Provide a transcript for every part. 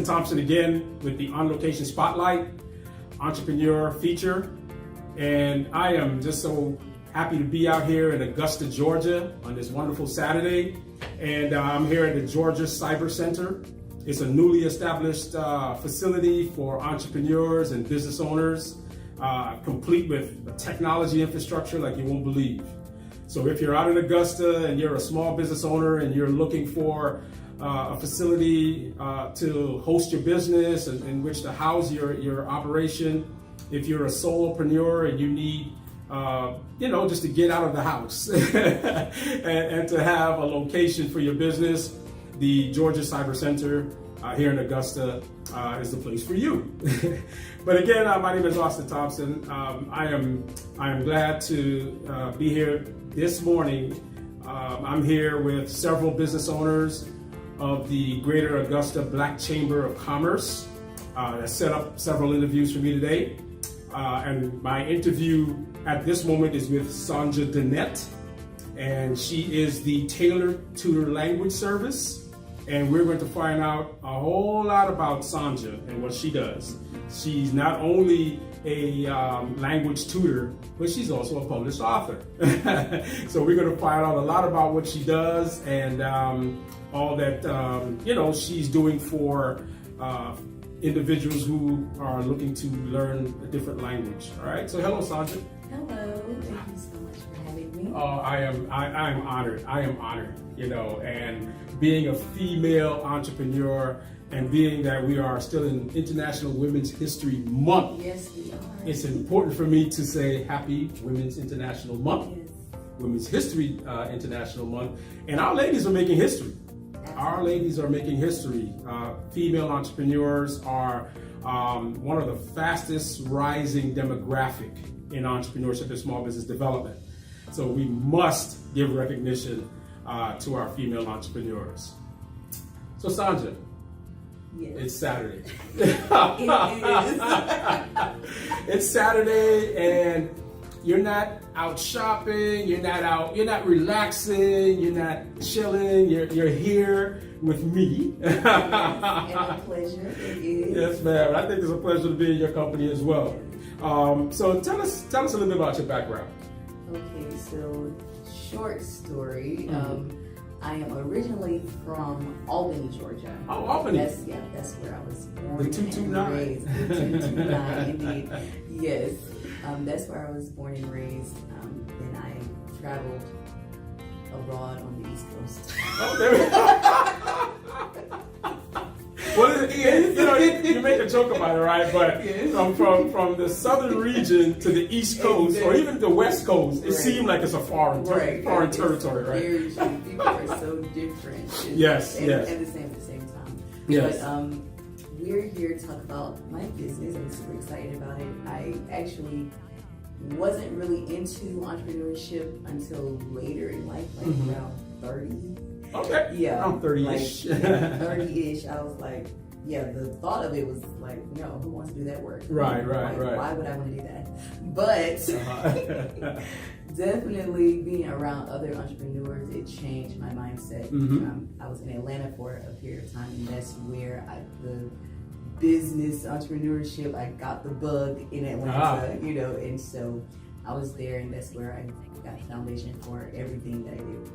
Austin Thompson again with the On Location Spotlight Entrepreneur feature. And I am just so happy to be out here in Augusta, Georgia on this wonderful Saturday. And I'm here at the Georgia Cyber Center. It's a newly established facility for entrepreneurs and business owners, complete with technology infrastructure like you won't believe. So if you're out in Augusta and you're a small business owner and you're looking for a facility to host your business and in which to house your operation, if you're a solopreneur and you need just to get out of the house and to have a location for your business, the Georgia Cyber Center here in Augusta is the place for you. But again, my name is Austin Thompson. I am glad to be here this morning. I'm here with several business owners of the Greater Augusta Black Chamber of Commerce that set up several interviews for me today. And my interview at this moment is with Sunja Dannette, and she is the Tailored Tutor language service. And we're going to find out a whole lot about Sunja and what she does. She's not only a language tutor, but she's also a published author. So we're going to find out a lot about what she does and all that she's doing for individuals who are looking to learn a different language. All right. So hello, Sunja. Hello. Thank you so much for having me. Oh, I am honored. I am honored. And being a female entrepreneur and being that we are still in International Women's History Month. Yes, we are. It's important for me to say Happy Women's International Month. Yes. Women's History International Month. And our ladies are making history. Absolutely. Our ladies are making history. Female entrepreneurs are one of the fastest rising demographic in entrepreneurship and small business development. So we must give recognition to our female entrepreneurs. So Sunja, yes. It's Saturday. It is. It's Saturday and you're not out shopping, you're not relaxing, you're not chilling, you're here with me. Yes, and a pleasure. It is. Yes, ma'am. I think it's a pleasure to be in your company as well. So tell us a little bit about your background. Okay, so short story. I am originally from Albany, Georgia. Oh, Albany. That's where I was born. The 229. And raised. The 229, indeed. Yes. That's where I was born and raised. Then I traveled abroad on the East Coast. Oh, there we go. Well, you make a joke about it, right? But yes. from the southern region to the East Coast, or even the West Coast, it seemed like it's a foreign territory, right? Very true. People are so different. Yes, and, yes. And the same at the same time. Yes. But we're here to talk about my business. I'm super excited about it. I actually wasn't really into entrepreneurship until later in life, like around 30. Okay. Yeah. I'm 30-ish. Like, 30-ish. I was like, the thought of it was like, no, who wants to do that work? Right. Why would I want to do that? But definitely being around other entrepreneurs, it changed my mindset. I was in Atlanta for a period of time, and that's where the business entrepreneurship, I got the bug in Atlanta, and so I was there, and that's where I got the foundation for everything that I do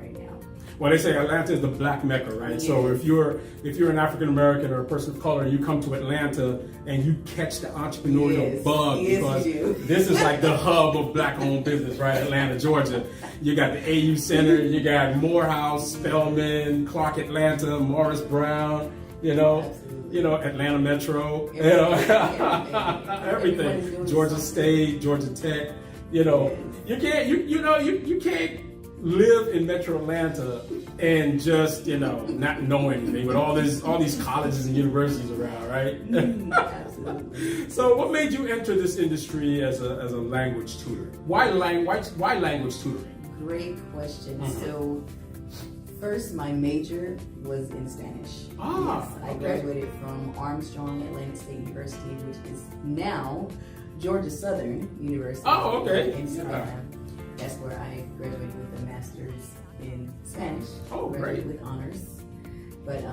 right now. Well, they say Atlanta is the black Mecca, right? Yes. So if you're an African American or a person of color, you come to Atlanta and you catch the entrepreneurial bug because this is like the hub of black-owned business, right? Atlanta, Georgia. You got the AU Center, you got Morehouse, Spelman, Clark Atlanta, Morris Brown, Atlanta Metro, everything. Georgia State, Georgia Tech, you can't live in Metro Atlanta and just not know anything with all these colleges and universities around, right? Absolutely. So, what made you enter this industry as a language tutor? Why language tutoring? Great question. So, first, my major was in Spanish. I graduated from Armstrong Atlantic State University, which is now Georgia Southern University. Oh, okay. In Savannah. That's where I graduated with a master's in Spanish. Oh, great. With honors. But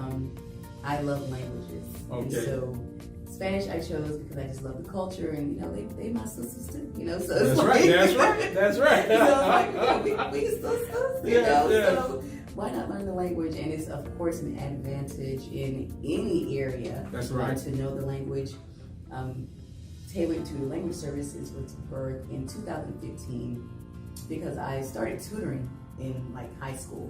I love languages. Okay. And so Spanish I chose because I just love the culture, and they my sisters too. So That's it's right. That's right. That's right. we sisters. Yeah. So why not learn the language? And it's of course an advantage in any area. That's right. To know the language. Tailored Tutor Language Services was birthed in 2015 because I started tutoring in high school,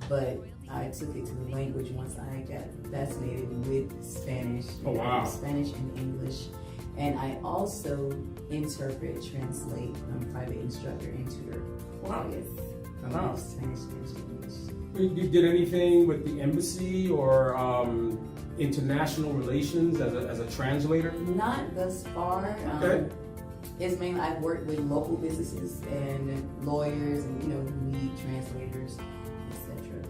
but I took it to the language once I got fascinated with Spanish. Oh wow! Spanish and English, and I also interpret, translate, private instructor and tutor. Wow! Yes. Wow. Spanish, English. You did anything with the embassy or international relations as a translator? Not thus far. Okay. It's mainly I've worked with local businesses and lawyers and who need translators, etc.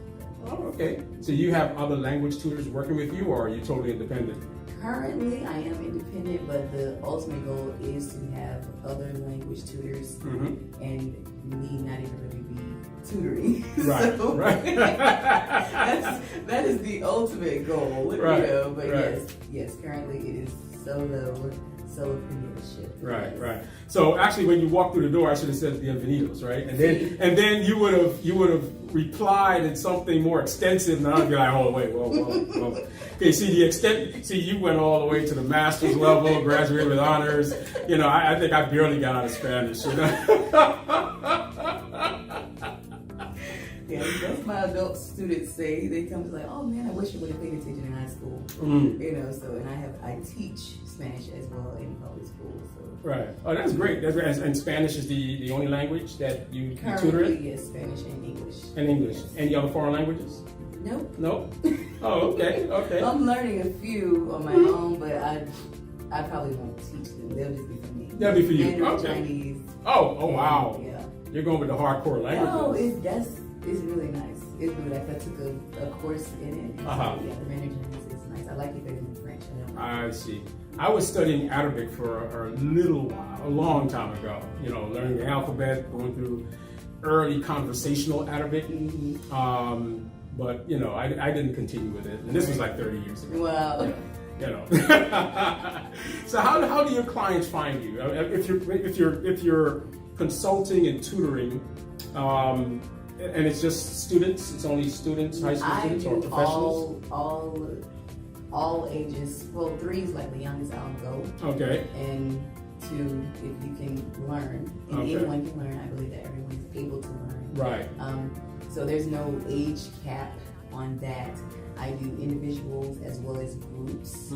Oh, okay. So you have other language tutors working with you, or are you totally independent? Currently, I am independent, but the ultimate goal is to have other language tutors, and me not even really be tutoring. Right, So, right. that is the ultimate goal, Right, But right. yes, currently it is solopreneurship. Right, right. So actually, when you walked through the door, I should have said bienvenidos, right? And then you would have replied in something more extensive, and I'd be like, oh wait, whoa. Okay, see you went all the way to the master's level, graduated with honors. I think I barely got out of Spanish. Yeah, that's my adult students say. They come to oh man, I wish I would have paid attention in high school. So and I teach Spanish as well in public school. So Right. Oh, that's great. That's great. And Spanish is the only language that you tutor in? Yes, Spanish and English. And English. Yes. Any other foreign languages? Nope. Nope. Oh, okay. I'm learning a few on my own, but I probably won't teach them. They'll just be for me. That'll be for you. Mandarin, Okay. Chinese. Oh, wow. Yeah. You're going with the hardcore languages. No, it's really nice. It's really nice. I took a course in it. And so, the Mandarin Chinese is nice. I like it better than French. I see. I was studying Arabic for a little while, a long time ago. Learning the alphabet, going through early conversational Arabic. But I didn't continue with it, and this was like 30 years ago. Wow. So how do your clients find you? If you're consulting and tutoring, and it's just students, it's only students, high school students, or professionals? All ages. Well, 3 is like the youngest I'll go. Okay. And 2, if you can learn, and anyone can learn. I believe that everyone is able to learn. Right. So there's no age cap on that. I do individuals as well as groups,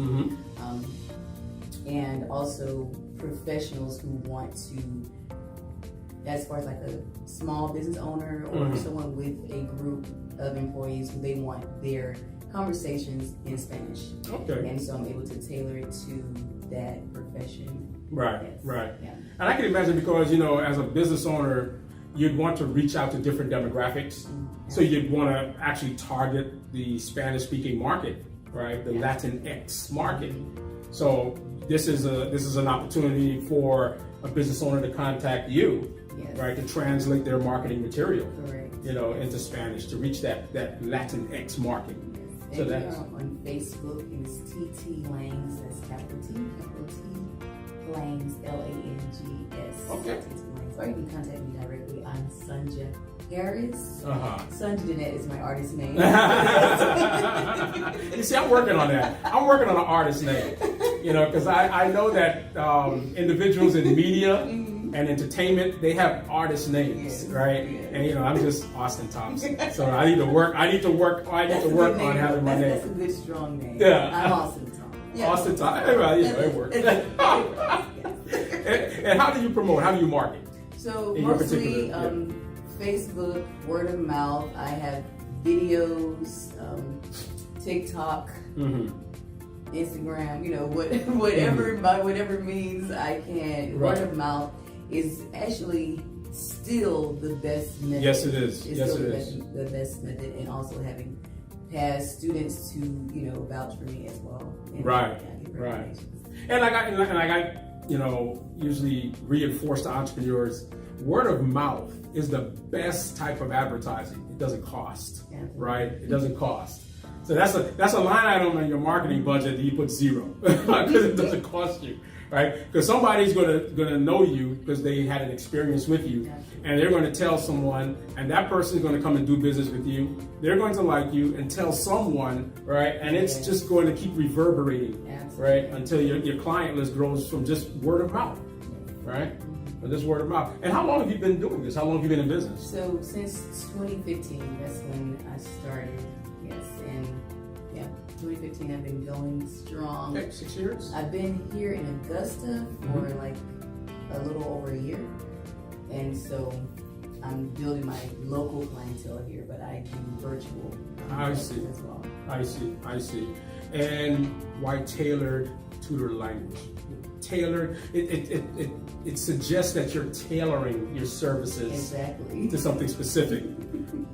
and also professionals who want to, as far as like a small business owner or someone with a group of employees who they want their conversations in Spanish. Okay. And so I'm able to tailor it to that profession. Right, Yes. right. Yeah. And I can imagine because, as a business owner, you'd want to reach out to different demographics. So you'd want to actually target the Spanish-speaking market, right? The Latinx market. So this is an opportunity for a business owner to contact you, right? To translate their marketing material, Correct. into Spanish to reach that Latinx market. So that's on Facebook, and it's TT Langs, that's capital T, Langs, Langs. Okay. Or you can contact me directly on Sunja Harris. Sunja Dannette is my artist name. You see, I'm working on that. I'm working on an artist name, because I know that individuals in media and entertainment, they have artist names, right? And I'm just Austin Thompson, so I need to work on having my name. That's a good strong name. Yeah, I'm Austin Thompson. Yeah. Austin Thompson. It works. And how do you promote? How do you market? So mostly Facebook, word of mouth. I have videos, TikTok, Instagram. By whatever means I can. Right. Word of mouth is actually still the best method. Yes, it is. It's yes, still it is. The best method, and also having past students to vouch for me as well. And, Right. And I usually reinforce to entrepreneurs, word of mouth is the best type of advertising. It doesn't cost, right? It doesn't cost. So that's a line item on your marketing budget that you put zero because it doesn't cost you, right? Because somebody's gonna know you because they had an experience with you, and they're going to tell someone, and that person is going to come and do business with you. They're going to like you and tell someone, right? And it's just going to keep reverberating, right? Until your client list grows from just word of mouth, right? Or just word of mouth. And how long have you been doing this? How long have you been in business? So since 2015, that's when I started. Yes, and 2015 I've been going strong. Okay, 6 years. I've been here in Augusta for like a little over a year, and so I'm building my local clientele here, but I do virtual as well. I see. And why tailored tutor language? Tailored, it suggests that you're tailoring your services to something specific.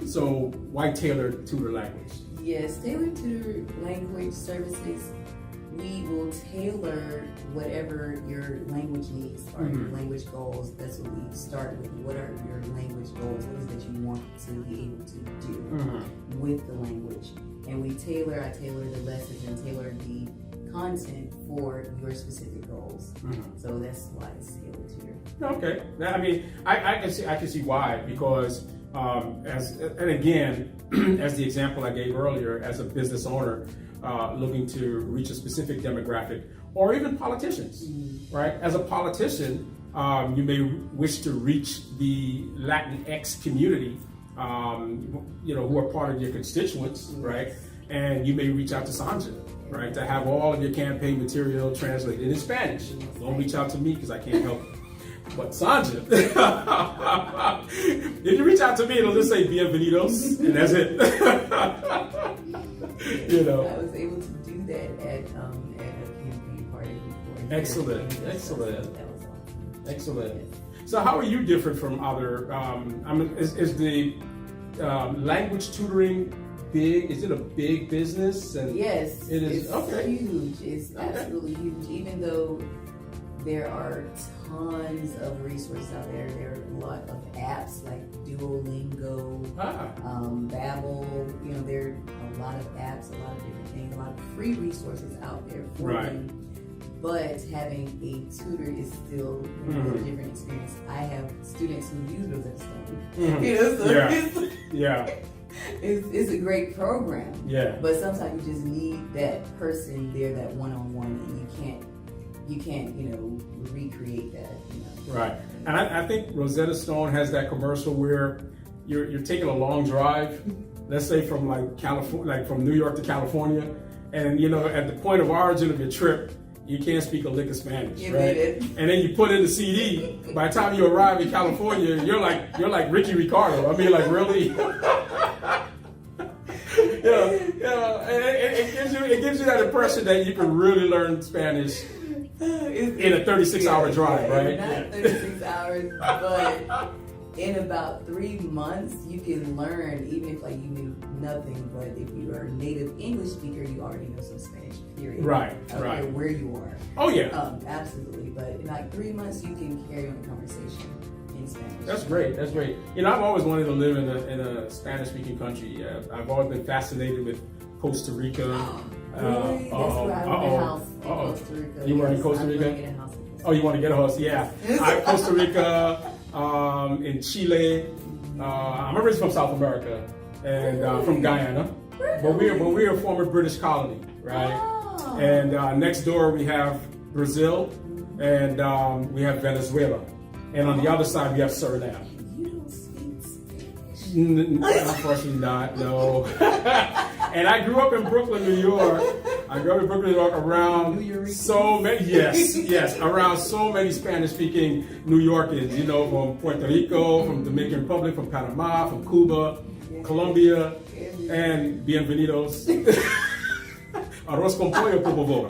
So why tailored tutor language? Yes, tailored tutor language services, we will tailor whatever your language needs or your language goals. That's what we start with. What are your language goals? What is it that you want to be able to do with the language? And I tailor the lessons and tailor the content for your specific goals. So that's why it's tailored tutor. Okay, I mean, I can see why, because as the example I gave earlier, as a business owner looking to reach a specific demographic, or even politicians, right? As a politician, you may wish to reach the Latinx community, who are part of your constituents, right? And you may reach out to Sunja, right, to have all of your campaign material translated in Spanish. Don't reach out to me because I can't help you. But Sunja, if you reach out to me, it'll just say bienvenidos, and that's it. I was able to do that at a campaign party before. Excellent. That was awesome. Excellent. Yes. So how are you different from other, is the language tutoring big? Is it a big business? And yes, it is. It's huge. It's absolutely huge. Even though there are tons of resources out there. There are a lot of apps like Duolingo, Babbel. There are a lot of apps, a lot of different things, a lot of free resources out there for you. But having a tutor is still a different experience. I have students who use Rosetta Stone. It's a great program. Yeah. But sometimes you just need that person there, that one-on-one, and you can't recreate that. Right. And I think Rosetta Stone has that commercial where you're taking a long drive, let's say from from New York to California, and at the point of origin of your trip, you can't speak a lick of Spanish, right? And then you put in the CD. By the time you arrive in California, you're like Ricky Ricardo. I mean, like really. It gives you that impression that you can really learn Spanish in a 36-hour drive, right? Not 36 hours, but in about 3 months, you can learn, even if you knew nothing. But if you are a native English speaker, you already know some Spanish. Period. Right. I don't care where you are. Oh yeah. Absolutely. But in 3 months, you can carry on a conversation in Spanish. That's great. I've always wanted to live in a Spanish-speaking country. I've always been fascinated with Costa Rica. Really? That's where I own a house in Costa Rica. You were in Costa Rica? I want to get a house in Costa Rica. Oh, you want to get a house? Yeah. Costa Rica, in Chile. I'm originally from South America and from Guyana. But we're a former British colony, right? Oh. And next door we have Brazil, and we have Venezuela. And on the other side we have Suriname. You don't speak Spanish? Unfortunately not, no. And I grew up in Brooklyn, New York. Around so many, around so many Spanish-speaking New Yorkers, from Puerto Rico, from Dominican Republic, from Panama, from Cuba, Colombia, and bienvenidos. Arroz con pollo, por favor.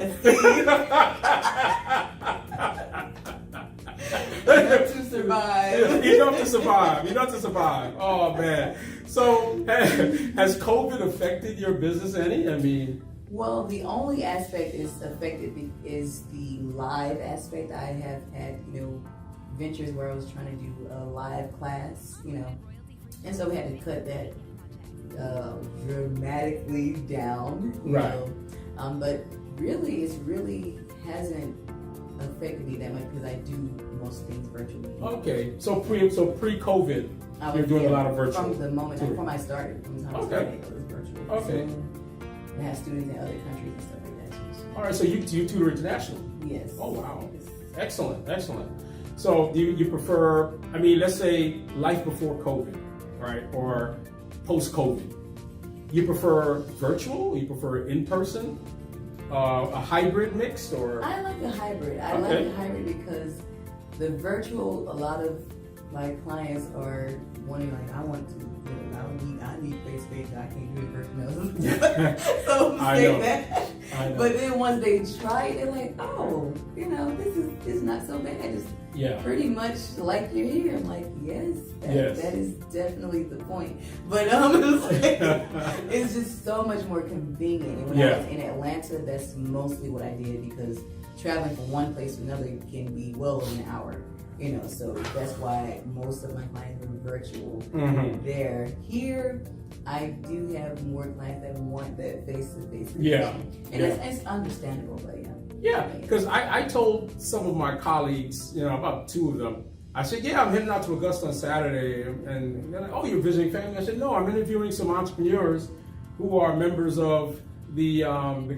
Enough to survive. Oh man. So has COVID affected your business any? I mean, well, the only aspect is affected is the live aspect. I have had, ventures where I was trying to do a live class, and so we had to cut that dramatically down, you Right. know. But really, it really hasn't affected me that much because I do most things virtually. Okay, so pre-COVID, you're doing a lot of virtual. From the moment from I started, from the time I started, it was virtual. Okay. So I have students in other countries and stuff like that too. All right, so you tutor international. Yes. Oh wow, Yes. excellent. So do you prefer? I mean, let's say life before COVID, right, or post-COVID. You prefer virtual? You prefer in person? A hybrid mix, or? I like a hybrid. I Okay. like a hybrid because the virtual, a lot of my clients are wanting, like, I need face-to-face, I can't do it virtual. So I say know. that. I know. But then once they try it, they're like, oh, this is not so bad. It's Yeah. pretty much like you're here. I'm like, yes, that is definitely the point. But it's just so much more convenient. And when I was in Atlanta, that's mostly what I did because traveling from one place to another can be well over an hour. So that's why most of my clients are virtual there. Here, I do have more clients that want that face-to-face. Yeah. And it's understandable, but yeah. Yeah, because I told some of my colleagues, about two of them, I said, yeah, I'm heading out to Augusta on Saturday. And they're like, oh, you're visiting family? I said, no, I'm interviewing some entrepreneurs who are members of the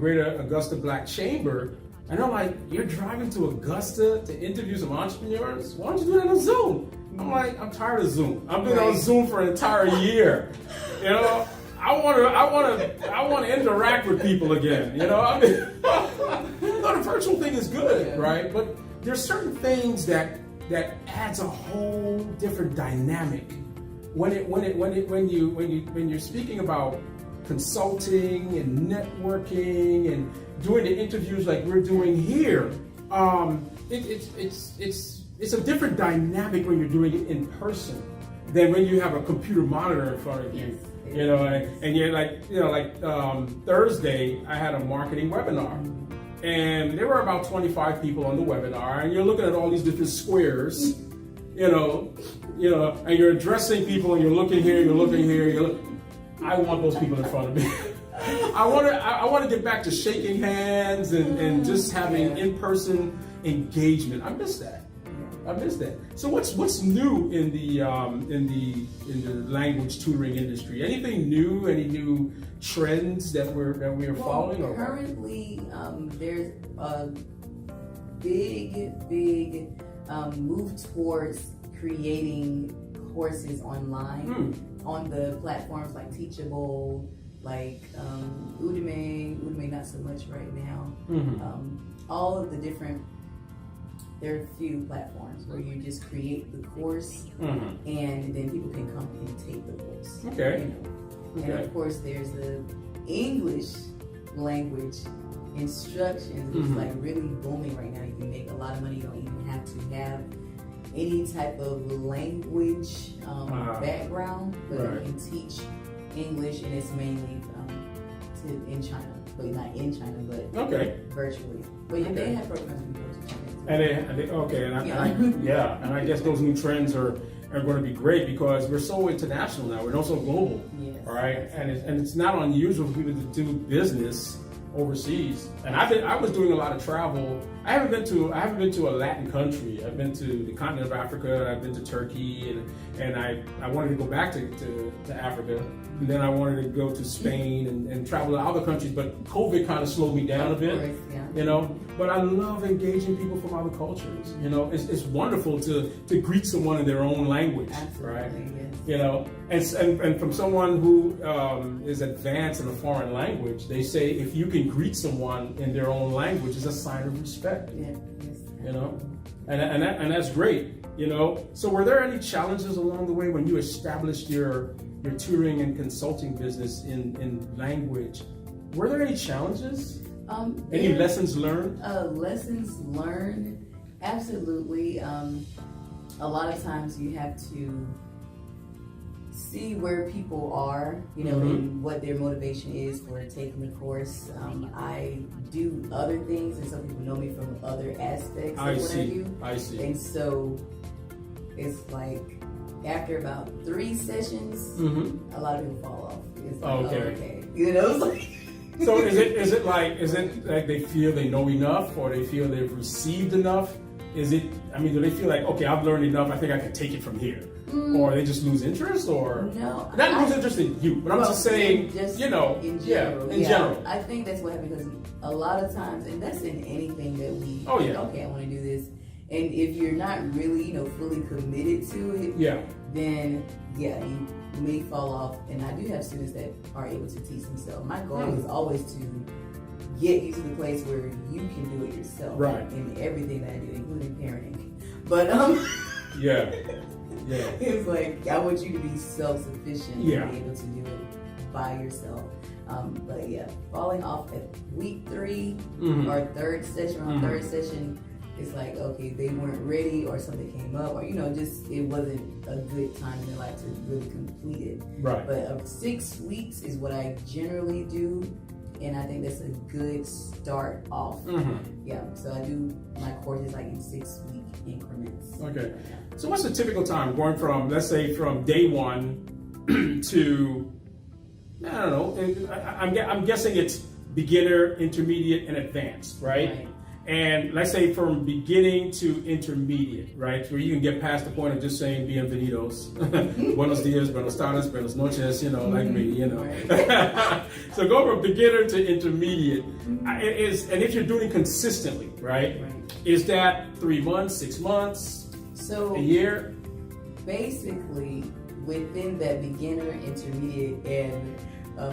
Greater Augusta Black Chamber. And I'm like, you're driving to Augusta to interview some entrepreneurs? Why don't you do that on Zoom? I'm like, I'm tired of Zoom. I've been on Zoom for an entire year. I want to interact with people again. The virtual thing is good, right? But there's certain things that adds a whole different dynamic when you're speaking about consulting and networking and doing the interviews like we're doing here. It's a different dynamic when you're doing it in person than when you have a computer monitor in front of you. And you're like Thursday, I had a marketing webinar, and there were about 25 people on the webinar, and you're looking at all these different squares, and you're addressing people, and you're looking here, I want those people in front of me. I want to get back to shaking hands and just having in-person engagement. I miss that. So what's new in the language tutoring industry? Anything new? Any new trends that we are following? Currently, there's a big move towards creating courses online on the platforms like Teachable, like Udemy not so much right now. All of the different. There are a few platforms where you just create the course and then people can come and take the course. Okay. And of course there's the English language instructions, which is like really booming right now. You can make a lot of money. You don't even have to have any type of language background, but you can teach English, and it's mainly in China. But not in China, but virtually. But yeah, they have programs in China. And I guess those new trends are going to be great because we're so international now. We're also global, right? And it's not unusual for people to do business overseas. And I was doing a lot of travel. I haven't been to a Latin country. I've been to the continent of Africa. I've been to Turkey, and I wanted to go back to Africa. And then I wanted to go to Spain and travel to other countries, but COVID kind of slowed me down a bit, But I love engaging people from other cultures. It's wonderful to greet someone in their own language, right? Yes. And from someone who is advanced in a foreign language, they say if you can greet someone in their own language, it's a sign of respect. Yes. And that's great. So were there any challenges along the way when you established your tutoring and consulting business in language? Were there any challenges? Any lessons learned? Lessons learned, absolutely. A lot of times you have to see where people are, and what their motivation is for taking the course. I do other things, and some people know me from other aspects of what I do. I see. And so it's like after about 3 sessions, a lot of people fall off. It's like, okay. It's like. So is it like they feel they know enough, or they feel they've received enough? Do they feel like, okay, I've learned enough, I think I can take it from here? Or they just lose interest, or no, not lose interest in you, but I'm just saying, in general. In general. I think that's what happens, because a lot of times, and that's in anything that we think, okay, I want to do this, and if you're not really, fully committed to it, then you may fall off. And I do have students that are able to teach themselves. My goal is always to get you to the place where you can do it yourself, in everything that I do, including parenting. But it's like, I want you to be self-sufficient and be able to do it by yourself. But falling off at week 3 or third session, it's like, okay, they weren't ready, or something came up, or just it wasn't a good time in their life to really complete it. Right. But 6 weeks is what I generally do, and I think that's a good start off. So I do my courses like in 6-week increments. Okay. So what's the typical time going from, let's say, from day 1 to, I don't know, I'm guessing it's beginner, intermediate, and advanced, right? And let's say from beginning to intermediate, right? Where you can get past the point of just saying bienvenidos, buenos dias, buenos tardes, buenos noches, like me, So go from beginner to intermediate. And if you're doing it consistently, right? Is that 3 months, 6 months, a year? Basically, within that beginner, intermediate, and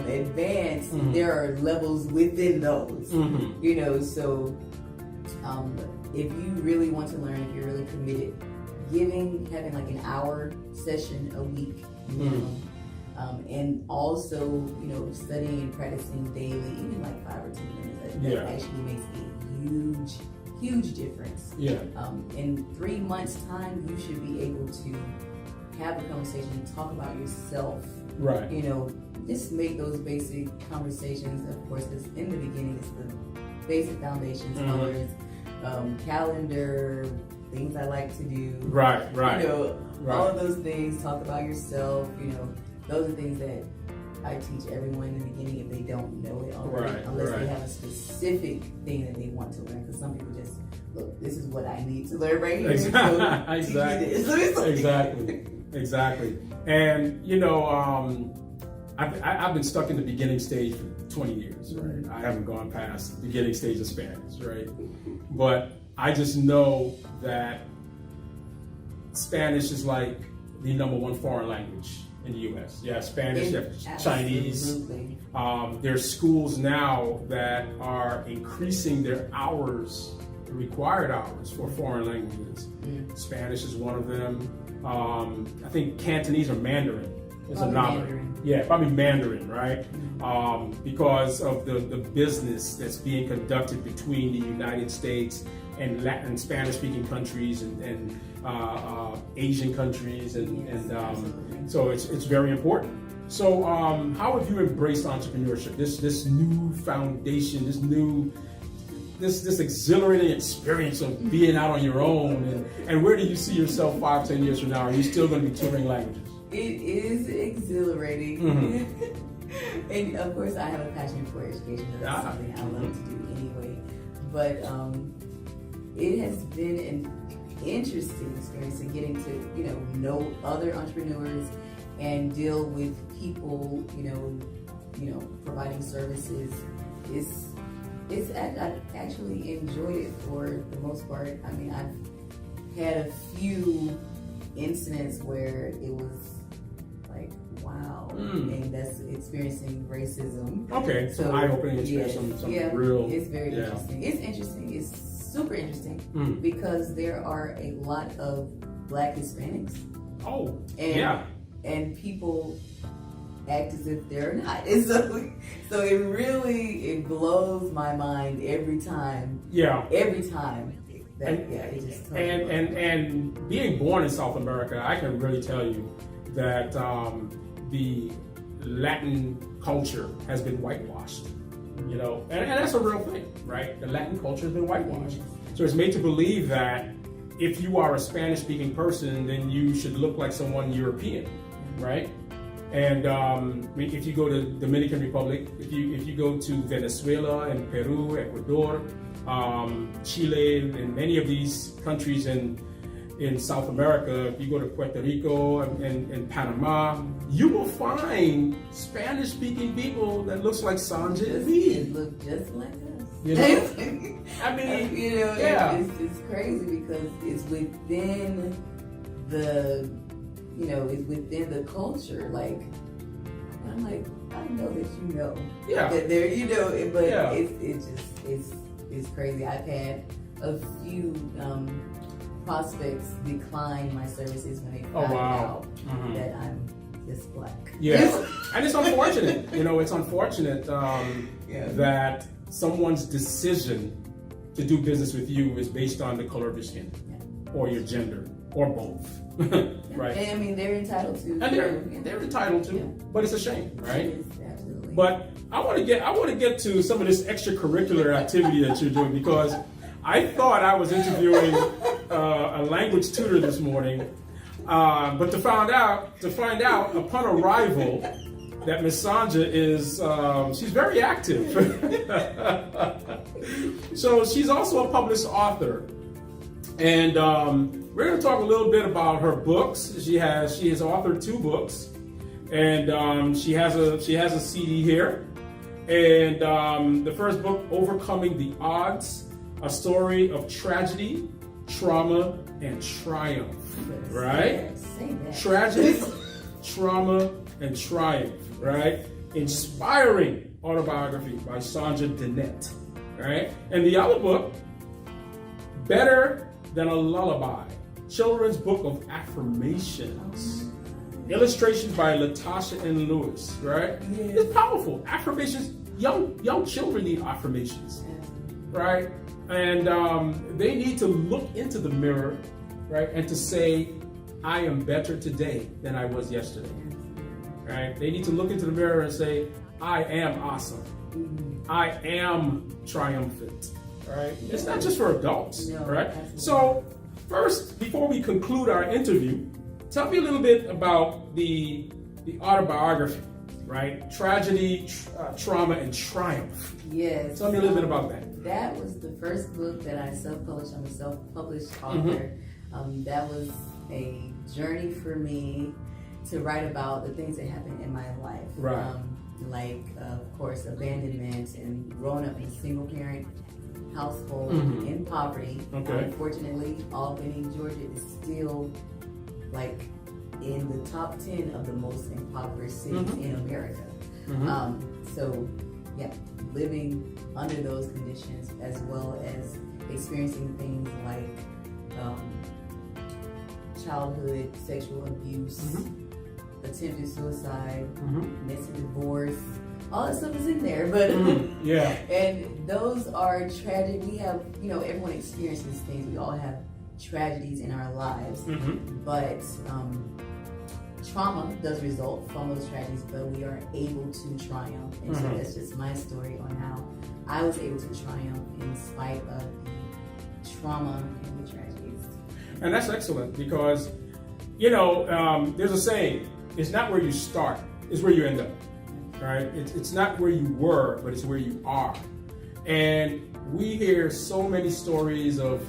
advanced, there are levels within those. So if you really want to learn, if you're really committed, having like an hour session a week, and also studying and practicing daily, even like 5 or 10 minutes, that actually makes a huge difference. In 3 months' time, you should be able to have a conversation, talk about yourself. Right. Just make those basic conversations. Of course, because in the beginning, it's the basic foundations, colors, calendar, things I like to do. Right. All of those things. Talk about yourself. Those are things that I teach everyone in the beginning if they don't know it already, unless they have a specific thing that they want to learn. Because some people just look, this is what I need to learn right here. Exactly. And I've been stuck in the beginning stage for 20 years, right? I haven't gone past the beginning stage of Spanish, right? But I just know that Spanish is like the #1 foreign language in the U.S. You have Spanish, you have Chinese. There's schools now that are increasing their hours, the required hours for foreign languages. Spanish is one of them. I think Cantonese or Mandarin is another. Yeah, probably Mandarin, right? Because of the business that's being conducted between the United States and Latin Spanish-speaking countries and Asian countries, so it's very important. So how have you embraced entrepreneurship? This new foundation, this exhilarating experience of being out on your own, and where do you see yourself 5-10 years from now? Are you still going to be tutoring languages? It is exhilarating. And of course I have a passion for education. That's something I love to do anyway. But it has been an interesting experience in getting to know other entrepreneurs and deal with people, providing services. I've actually enjoyed it for the most part. I mean, I've had a few incidents where it was like, wow, and that's experiencing racism. Okay, so eye-opening experience, something real. It's very interesting. It's interesting. It's super interesting because there are a lot of Black Hispanics. And people act as if they're not. And so it blows my mind every time. Every time. And being born in South America, I can really tell you that the Latin culture has been whitewashed, and that's a real thing, right? The Latin culture has been whitewashed. So it's made to believe that if you are a Spanish-speaking person, then you should look like someone European, right? And if you go to Dominican Republic, if you go to Venezuela and Peru, Ecuador, Chile, and many of these countries in South America, if you go to Puerto Rico and Panama, you will find Spanish-speaking people that looks like Sunja and me. It look just like us. You know? I mean, you know, yeah. it's crazy because it's within the, you know, it's within the culture. Like, I'm like, I know that you know. Yeah. That there, you know, but Yeah. it's crazy. I've had a few prospects decline my services when they find out that I'm just black. Yeah, and it's unfortunate. You know, it's unfortunate that someone's decision to do business with you is based on the color of your skin, or your gender, or both. Right? And I mean, they're entitled to. And they're entitled to, but it's a shame, right? It is, absolutely. But I want to get to some of this extracurricular activity that you're doing, because I thought I was interviewing a language tutor this morning, but to find out upon arrival that Miss Sunja is she's very active. So she's also a published author, and we're going to talk a little bit about her books. She has authored 2 books, and she has a CD here, and the first book, Overcoming the Odds. A story of tragedy, trauma, and triumph. Right? Say that. Tragedy, trauma, and triumph. Right? Inspiring autobiography by Sunja Dannette. Right? And the other book, Better Than a Lullaby, children's book of affirmations. Illustrations by Latasha and Lewis. Right? Yeah. It's powerful. Affirmations. Young children need affirmations. Right? And they need to look into the mirror, right, and to say, I am better today than I was yesterday, right? They need to look into the mirror and say, I am awesome. I am triumphant, right? It's not just for adults, right? Absolutely. So first, before we conclude our interview, tell me a little bit about the autobiography, right? Tragedy, trauma, and triumph. Yes. Tell me a little bit about that. That was the first book that I self-published. I'm a self-published author. That was a journey for me to write about the things that happened in my life. Right. Like, of course, abandonment and growing up in a single-parent household in poverty. Okay. Unfortunately, Albany, Georgia is still like in the top 10 of the most impoverished cities in America. So, yeah, living under those conditions, as well as experiencing things like childhood sexual abuse, attempted suicide, missing divorce, all that stuff is in there. But yeah, and those are tragic. We have, you know, everyone experiences things. We all have tragedies in our lives, but trauma does result from those tragedies, but we are able to triumph. And so that's just my story on how I was able to triumph in spite of the trauma and the tragedies. And that's excellent, because, you know, there's a saying, it's not where you start, it's where you end up, right? It's not where you were, but it's where you are. And we hear so many stories of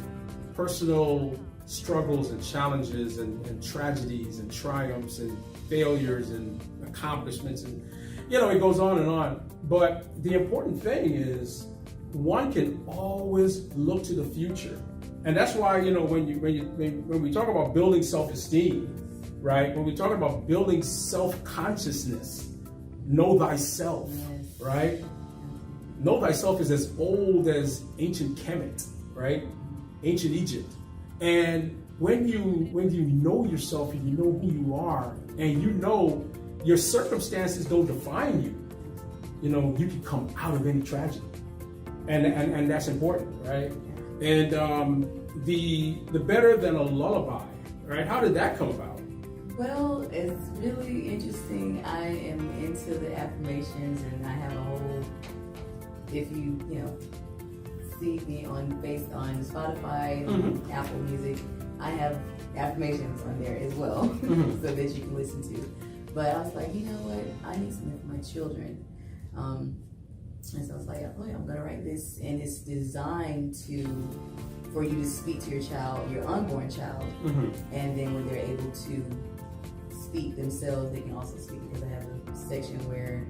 personal struggles and challenges and tragedies and triumphs and failures and accomplishments, and you know, it goes on and on. But the important thing is one can always look to the future. And that's why, you know, when we talk about building self-esteem, right? When we talk about building self-consciousness, know thyself, right? Know thyself is as old as ancient Kemet, right? Ancient Egypt. And when you know yourself and you know who you are, and you know your circumstances don't define you, you know, you can come out of any tragedy. And that's important, right? And the Better Than a Lullaby, right? How did that come about? Well, it's really interesting. I am into the affirmations, and I have a whole, if you know, see me based on Spotify, Apple Music, I have affirmations on there as well, Mm-hmm. so that you can listen to. But I was like, you know what? I need something for my children. And so I was like, oh, I'm gonna write this, and it's designed for you to speak to your child, your unborn child, Mm-hmm. and then when they're able to speak themselves, they can also speak, because I have a section where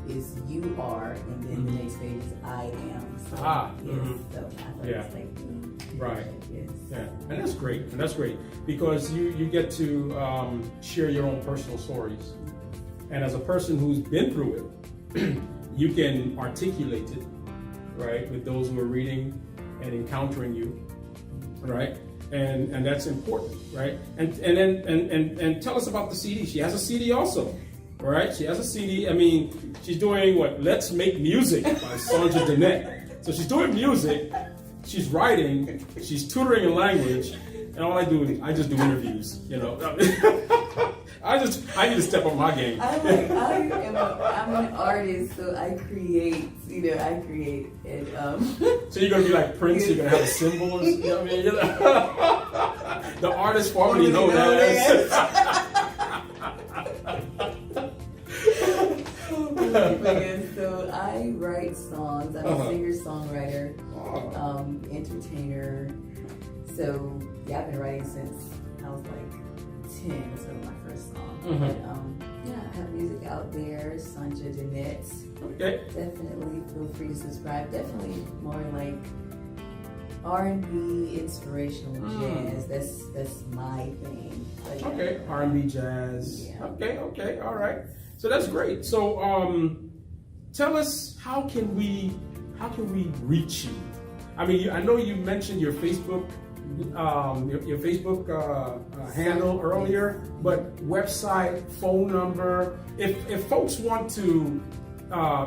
it's you are, and then the next page is I am. So, yes, so I thought it's like, right. Yes. Yeah, and that's great. And that's great because you get to share your own personal stories, and as a person who's been through it, you can articulate it, right, with those who are reading and encountering you, right, and that's important, right, and tell us about the CD. She has a CD also. All right, she has a CD. I mean, she's doing what? Let's Make Music by Sunja Dannette. So she's doing music, she's writing, she's tutoring in language, and all I just do interviews. You know, I need to step up my game. I'm an artist, so I create. And So you're gonna be like Prince. You're gonna have a symbol. You know what I mean? The artist formerly known as. So I write songs. I'm a singer-songwriter, entertainer. So yeah, I've been writing since I was like 10. That's one of my first songs. But I have music out there. Sunja Dannette. Okay. Definitely feel free to subscribe. Definitely more like R&B, inspirational jazz. That's my thing. But, Okay, R&B, jazz. Yeah. Okay, all right. So that's great. So tell us, how can we reach you? I mean, I know you mentioned your Facebook your Facebook handle earlier, but website, phone number. If folks want to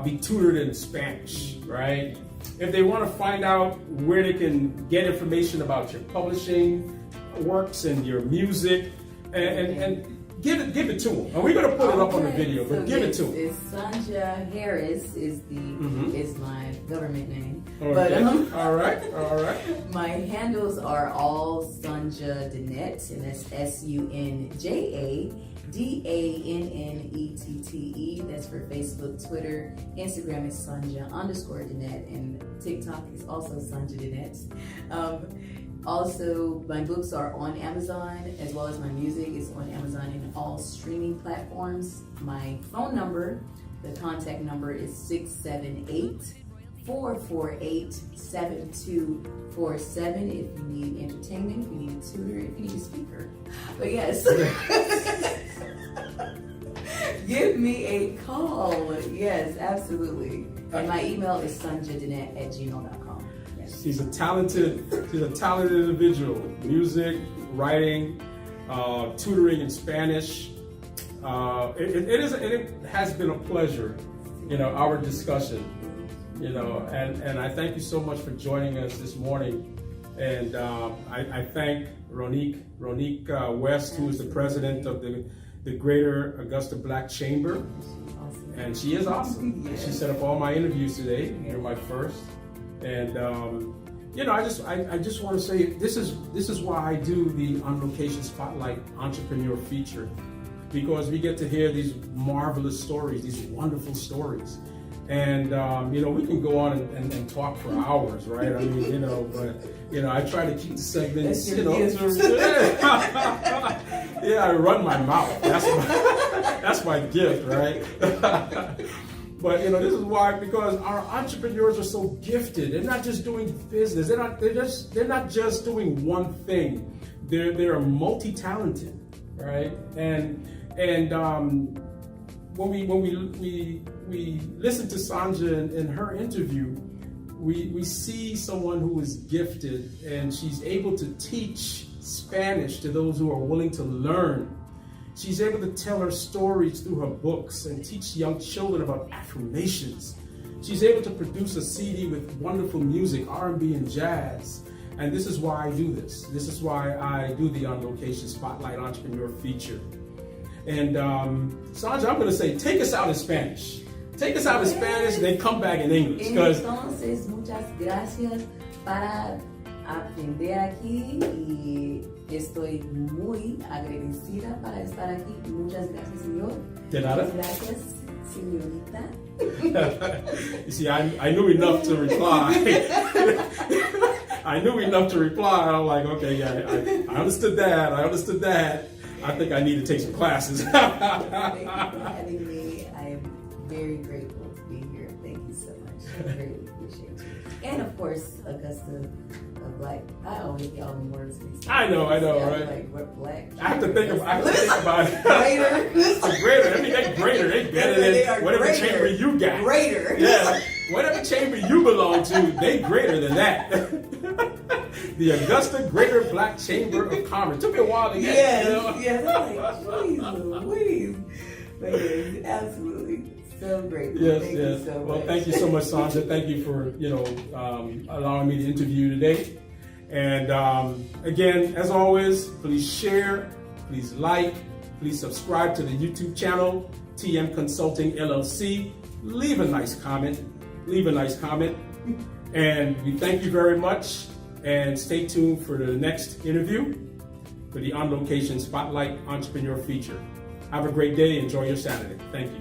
be tutored in Spanish, right? If they want to find out where they can get information about your publishing works and your music, and give it to them. And we're going to put it up on the video, but give it to them. It's Sunja Harris is my government name. Okay. But all right. my handles are all Sunja Dannette, and that's SUNJA DANNETTE. That's for Facebook, Twitter, Instagram is Sunja_Dannette, and TikTok is also Sunja Dannette. Also, my books are on Amazon, as well as my music is on Amazon and all streaming platforms. My phone number, the contact number is 678-448-7247 if you need entertainment, if you need a tutor, if you need a speaker. But yes, give me a call. Yes, absolutely. And my email is sunjadannette@gmail.com. She's a talented individual. Music, writing, tutoring in Spanish. It has been a pleasure, our discussion, and I thank you so much for joining us this morning. And I thank Ronique West, who is the president of the Greater Augusta Black Chamber. And she is awesome. Yes. She set up all my interviews today. You're my first. And I just want to say this is why I do the On Location Spotlight Entrepreneur Feature, because we get to hear these marvelous stories, these wonderful stories, and we can go on and talk for hours, right? I mean, but I try to keep the segments, yeah, I run my mouth. That's my gift, right? But this is why, because our entrepreneurs are so gifted. They're not just doing business. They're not just doing one thing. They're multi-talented, right? And when we listen to Sunja in her interview, we see someone who is gifted, and she's able to teach Spanish to those who are willing to learn. She's able to tell her stories through her books and teach young children about affirmations. She's able to produce a CD with wonderful music, R&B and jazz. And this is why I do this. This is why I do the On Location Spotlight Entrepreneur Feature. And Sunja, I'm going to say, take us out in Spanish. Take us out in Spanish and then come back in English. Entonces, muchas gracias para aprender aquí y Estoy muy agradecida para estar aquí. Muchas gracias, señor. De nada. Gracias, señorita. You see, I knew enough to reply. I knew enough to reply. I'm like, okay, yeah, I understood that. I think I need to take some classes. Thank you for having me. I am very grateful to be here. Thank you so much. I really appreciate you. And of course, Augusta Black. I always get all the words mixed up. I know, Yeah, right? Like what Black? I have to think about it. Greater. It's greater. I mean, they're greater. They better They are than whatever greater. chamber you got. Greater. Yeah, whatever chamber you belong to, they greater than that. The Augusta Greater Black Chamber of Commerce. Took me a while to get. Yes, You know? yes. I'm like, jeez Louise. But yes, absolutely. So grateful. Yes, Thank yes. you so Well, much. thank you so much, Sunja. Thank you for allowing me to interview you today. And again, as always, please share, please like, please subscribe to the YouTube channel, TM Consulting LLC. Leave a nice comment. And we thank you very much. And stay tuned for the next interview for the On Location Spotlight Entrepreneur feature. Have a great day. Enjoy your Saturday. Thank you.